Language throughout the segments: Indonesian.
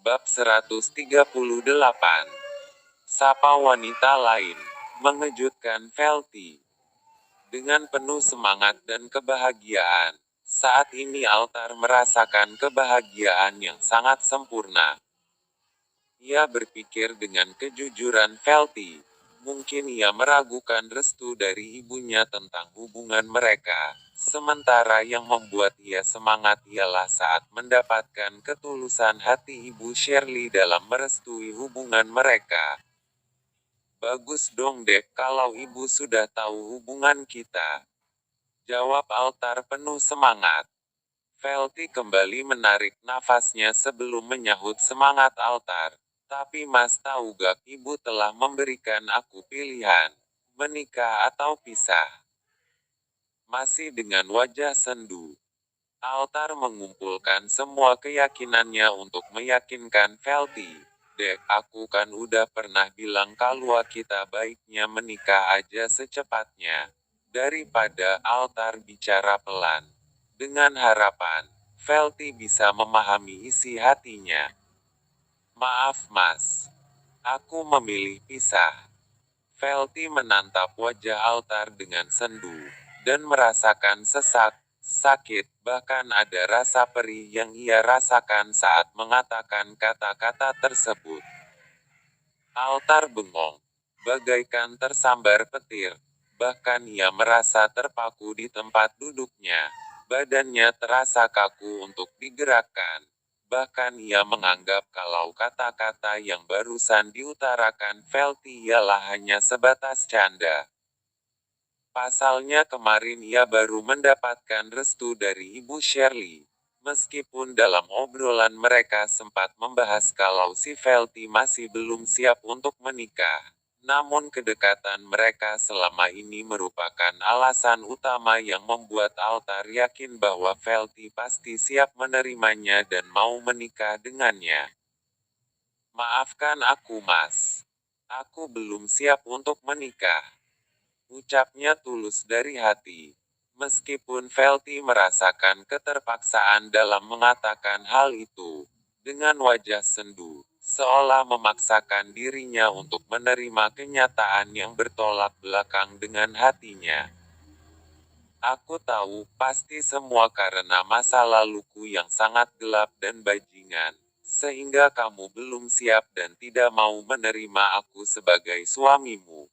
Bab 138. Sapa wanita lain. Mengejutkan Velty. Dengan penuh semangat dan kebahagiaan, saat ini Altar merasakan kebahagiaan yang sangat sempurna. Ia berpikir dengan kejujuran Velty. Mungkin ia meragukan restu dari ibunya tentang hubungan mereka. Sementara yang membuat ia semangat ialah saat mendapatkan ketulusan hati Ibu Shirley dalam merestui hubungan mereka. Bagus dong Dek kalau ibu sudah tahu hubungan kita, jawab Altar penuh semangat. Velty kembali menarik nafasnya sebelum menyahut semangat Altar. Tapi Mas tahu gak, ibu telah memberikan aku pilihan, menikah atau pisah. Masih dengan wajah sendu, Altar mengumpulkan semua keyakinannya untuk meyakinkan Velty. Dek, aku kan udah pernah bilang kalau kita baiknya menikah aja secepatnya. Daripada Altar bicara pelan, dengan harapan Velty bisa memahami isi hatinya. Maaf Mas, aku memilih pisah. Velty menatap wajah Altar dengan sendu, dan merasakan sesak, sakit, bahkan ada rasa perih yang ia rasakan saat mengatakan kata-kata tersebut. Altar bengong, bagaikan tersambar petir. Bahkan ia merasa terpaku di tempat duduknya. Badannya terasa kaku untuk digerakkan. Bahkan ia menganggap kalau kata-kata yang barusan diutarakan Velty ialah hanya sebatas canda. Pasalnya kemarin ia baru mendapatkan restu dari Ibu Shirley. Meskipun dalam obrolan mereka sempat membahas kalau si Velty masih belum siap untuk menikah. Namun kedekatan mereka selama ini merupakan alasan utama yang membuat Altar yakin bahwa Velty pasti siap menerimanya dan mau menikah dengannya. Maafkan aku Mas. Aku belum siap untuk menikah. Ucapnya tulus dari hati. Meskipun Velty merasakan keterpaksaan dalam mengatakan hal itu, dengan wajah sendu, seolah memaksakan dirinya untuk menerima kenyataan yang bertolak belakang dengan hatinya. Aku tahu, pasti semua karena masa laluku yang sangat gelap dan bajingan, sehingga kamu belum siap dan tidak mau menerima aku sebagai suamimu.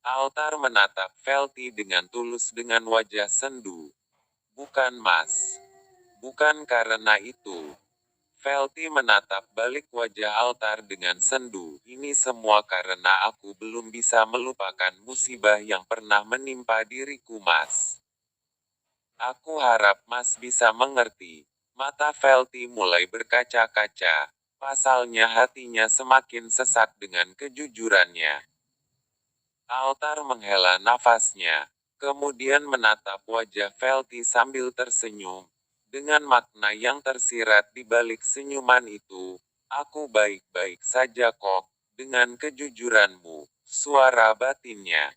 Altar menatap Velty dengan tulus dengan wajah sendu. Bukan Mas. Bukan karena itu. Velty menatap balik wajah Altar dengan sendu. Ini semua karena aku belum bisa melupakan musibah yang pernah menimpa diriku Mas. Aku harap Mas bisa mengerti. Mata Velty mulai berkaca-kaca. Pasalnya hatinya semakin sesak dengan kejujurannya. Altar menghela nafasnya, kemudian menatap wajah Velty sambil tersenyum. Dengan makna yang tersirat di balik senyuman itu, aku baik-baik saja kok, dengan kejujuranmu, suara batinnya.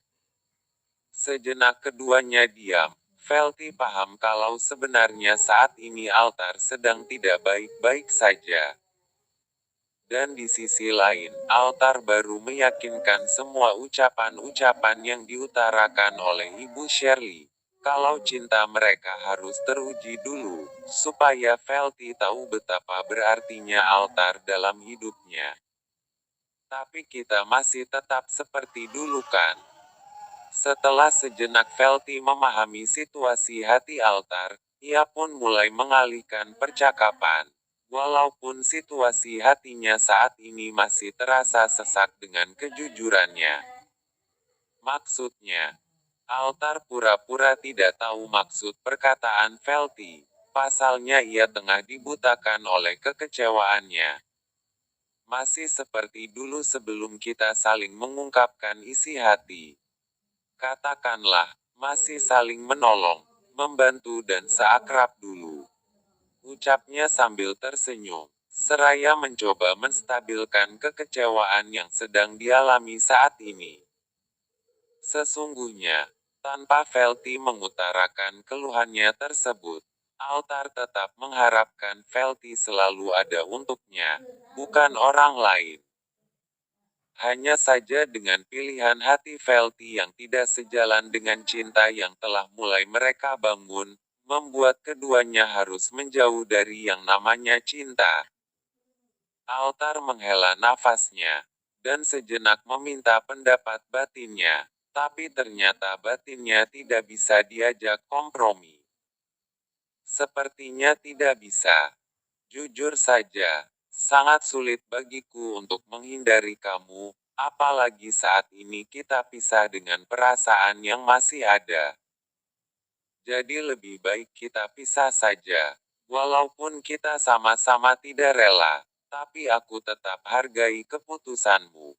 Sejenak keduanya diam. Velty paham kalau sebenarnya saat ini Altar sedang tidak baik-baik saja. Dan di sisi lain, Altar baru meyakinkan semua ucapan-ucapan yang diutarakan oleh Ibu Shirley. Kalau cinta mereka harus teruji dulu, supaya Velty tahu betapa berartinya Altar dalam hidupnya. Tapi kita masih tetap seperti dulu kan? Setelah sejenak Velty memahami situasi hati Altar, ia pun mulai mengalihkan percakapan. Walaupun situasi hatinya saat ini masih terasa sesak dengan kejujurannya. Maksudnya, Altar pura-pura tidak tahu maksud perkataan Velty. Pasalnya ia tengah dibutakan oleh kekecewaannya. Masih seperti dulu sebelum kita saling mengungkapkan isi hati. Katakanlah, masih saling menolong, membantu dan seakrab dulu. Ucapnya sambil tersenyum, seraya mencoba menstabilkan kekecewaan yang sedang dialami saat ini. Sesungguhnya, tanpa Velty mengutarakan keluhannya tersebut, Altar tetap mengharapkan Velti selalu ada untuknya, bukan orang lain. Hanya saja dengan pilihan hati Velti yang tidak sejalan dengan cinta yang telah mulai mereka bangun, membuat keduanya harus menjauh dari yang namanya cinta. Altar menghela nafasnya, dan sejenak meminta pendapat batinnya, tapi ternyata batinnya tidak bisa diajak kompromi. Sepertinya tidak bisa. Jujur saja, sangat sulit bagiku untuk menghindari kamu, apalagi saat ini kita pisah dengan perasaan yang masih ada. Jadi lebih baik kita pisah saja. Walaupun kita sama-sama tidak rela, tapi aku tetap hargai keputusanmu.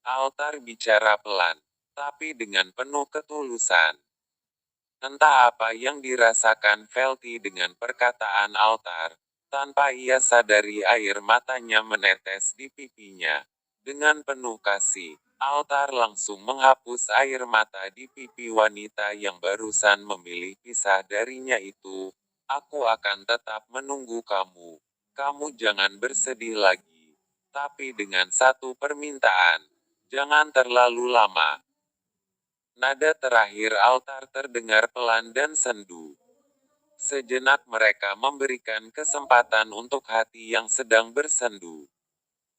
Altar bicara pelan, tapi dengan penuh ketulusan. Entah apa yang dirasakan Velti dengan perkataan Altar, tanpa ia sadari air matanya menetes di pipinya. Dengan penuh kasih, Altar langsung menghapus air mata di pipi wanita yang barusan memilih pisah darinya itu. Aku akan tetap menunggu kamu. Kamu jangan bersedih lagi. Tapi dengan satu permintaan, jangan terlalu lama. Nada terakhir Altar terdengar pelan dan sendu. Sejenak mereka memberikan kesempatan untuk hati yang sedang bersendu.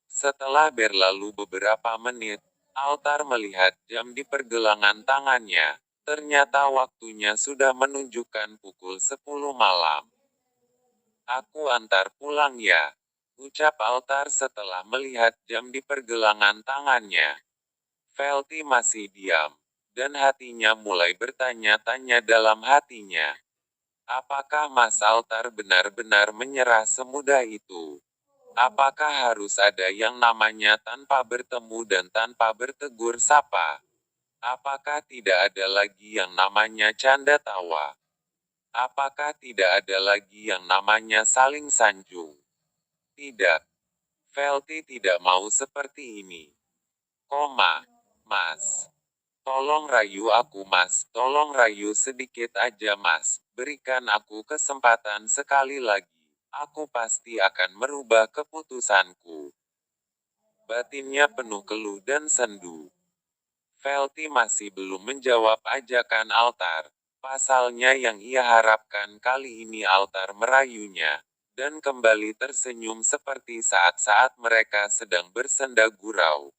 Setelah berlalu beberapa menit, Altar melihat jam di pergelangan tangannya. Ternyata waktunya sudah menunjukkan pukul 10 malam. Aku antar pulang ya, ucap Altar setelah melihat jam di pergelangan tangannya. Velti masih diam, dan hatinya mulai bertanya-tanya dalam hatinya. Apakah Mas Altar benar-benar menyerah semudah itu? Apakah harus ada yang namanya tanpa bertemu dan tanpa bertegur sapa? Apakah tidak ada lagi yang namanya canda tawa? Apakah tidak ada lagi yang namanya saling sanjung? Tidak. Velti tidak mau seperti ini. Mas. Tolong rayu aku mas, tolong rayu sedikit aja mas, berikan aku kesempatan sekali lagi. Aku pasti akan merubah keputusanku. Batinnya penuh keluh dan sendu. Velti masih belum menjawab ajakan Altar. Pasalnya yang ia harapkan kali ini Altar merayunya, dan kembali tersenyum seperti saat-saat mereka sedang bersenda gurau.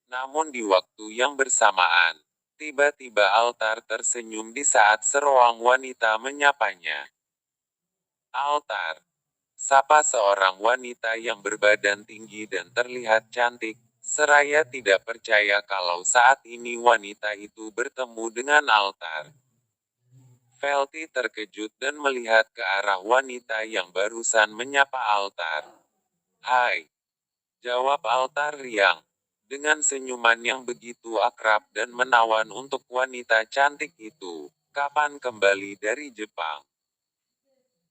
Namun di waktu yang bersamaan, tiba-tiba Altar tersenyum di saat seorang wanita menyapanya. Altar, sapa seorang wanita yang berbadan tinggi dan terlihat cantik, seraya tidak percaya kalau saat ini wanita itu bertemu dengan Altar. Velti terkejut dan melihat ke arah wanita yang barusan menyapa Altar. Hai, jawab Altar riang. Dengan senyuman yang begitu akrab dan menawan untuk wanita cantik itu. Kapan kembali dari Jepang?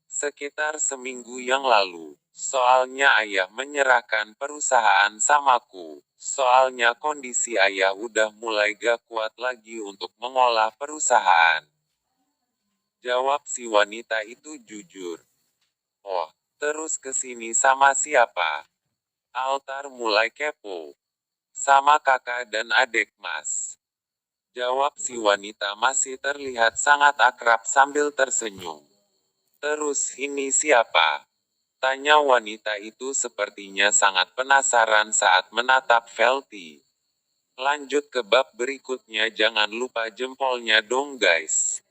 Sekitar seminggu yang lalu. Soalnya ayah menyerahkan perusahaan samaku. Soalnya kondisi ayah udah mulai gak kuat lagi untuk mengolah perusahaan. Jawab si wanita itu jujur. Oh, terus kesini sama siapa? Altar mulai kepo. Sama kakak dan adik mas. Jawab si wanita masih terlihat sangat akrab sambil tersenyum. Terus ini siapa? Tanya wanita itu sepertinya sangat penasaran saat menatap Velti. Lanjut ke bab berikutnya, jangan lupa jempolnya dong guys.